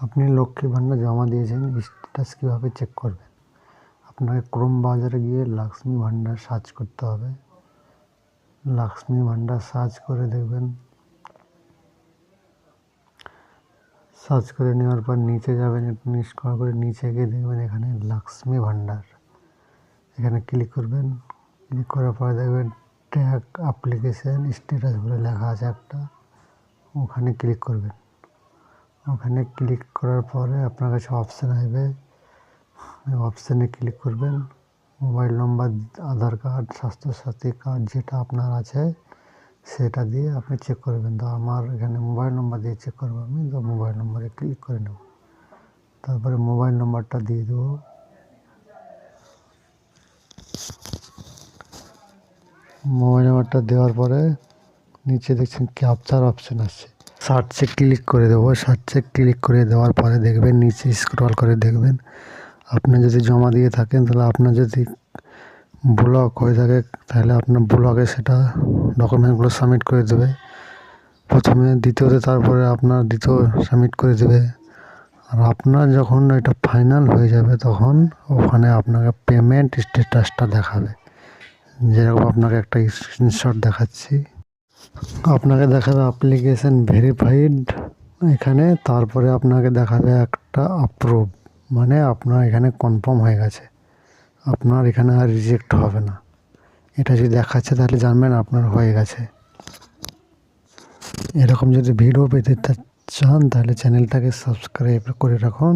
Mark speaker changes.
Speaker 1: আপনি লক্ষ্মী ভাণ্ডার জমা দিয়েছেন, স্ট্যাটাস কীভাবে চেক করবেন? আপনাকে ক্রোম ব্রাউজারে গিয়ে লক্ষ্মী ভাণ্ডার সার্চ করতে হবে। লক্ষ্মী ভাণ্ডার সার্চ করে দেখবেন। সার্চ করে নেওয়ার পর নিচে যাবেন, একটু স্ক্রল করে নিচে গিয়ে দেখবেন এখানে লক্ষ্মী ভাণ্ডার, এখানে ক্লিক করবেন। ক্লিক করার পরে দেখবেন ট্র্যাক অ্যাপ্লিকেশন স্ট্যাটাস বলে লেখা আছে একটা, ওখানে ক্লিক করবেন। ওখানে ক্লিক করার পরে আপনার কাছে অপশান আসবে, অপশানে ক্লিক করবেন। মোবাইল নম্বর, আধার কার্ড, স্বাস্থ্যসাথী কার্ড যেটা আপনার আছে সেটা দিয়ে আপনি চেক করবেন। তো আমার এখানে মোবাইল নম্বর দিয়ে চেক করবো আমি, তো মোবাইল নম্বরে ক্লিক করে নেব। তারপরে মোবাইল নম্বরটা দিয়ে দেবো। মোবাইল নম্বরটা দেওয়ার পরে নিচে দেখছেন ক্যাপচার অপশান আসছে, সার্চে ক্লিক করে দেবো। সার্চে ক্লিক করে দেওয়ার পরে দেখবেন নিচে স্ক্রল করে দেখবেন আপনি যদি জমা দিয়ে থাকেন, তাহলে আপনার যদি ব্লক হয়ে থাকে তাহলে আপনার ব্লকে সেটা ডকুমেন্টগুলো সাবমিট করে দেবে প্রথমে, দ্বিতীয়তে তারপরে আপনার দ্বিতীয় সাবমিট করে দেবে। আর আপনার যখন এটা ফাইনাল হয়ে যাবে তখন ওখানে আপনাকে পেমেন্ট স্ট্যাটাসটা দেখাবে। যেরকম আপনাকে একটা স্ক্রিনশট দেখাচ্ছি, আপনাকে দেখাবে অ্যাপ্লিকেশন ভেরিফাইড এখানে, তারপরে আপনাকে দেখাবে একটা অ্যাপ্রুভ, মানে আপনার এখানে কনফার্ম হয়ে গেছে, আপনার এখানে আর রিজেক্ট হবে না। এটা যদি দেখাচ্ছে তাহলে জানবেন আপনার হয়ে গেছে। এরকম যদি ভিডিও পেতে চান তাহলে চ্যানেলটাকে সাবস্ক্রাইব করে রাখুন।